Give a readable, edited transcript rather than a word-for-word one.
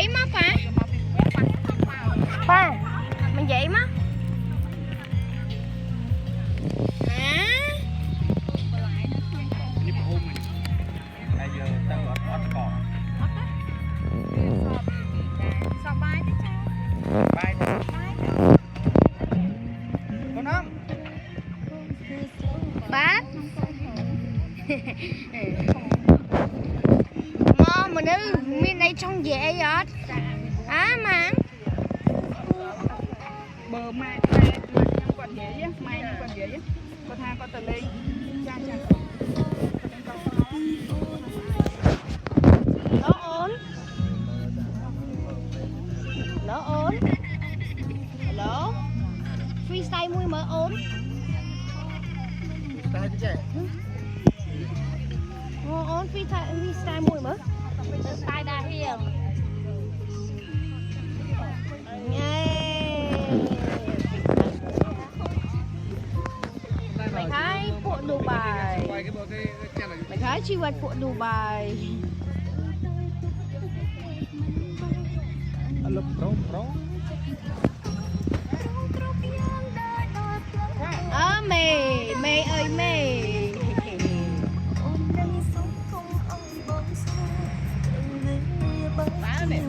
vậy má ba? Ba, mình vậy má? Hả? Bác mà mình đi miền đây trong dễ vậy mà bờ mai còn dễ á, mai còn dễ á, có tha có tờ lên cha lỡ ổn lỡ freestyle mui mới ổn ổn freestyle mui mới freestyle đa hiền mày thấy phụ Dubai mày thấy chi vật phụ Dubai mê ơi mê bá mẹ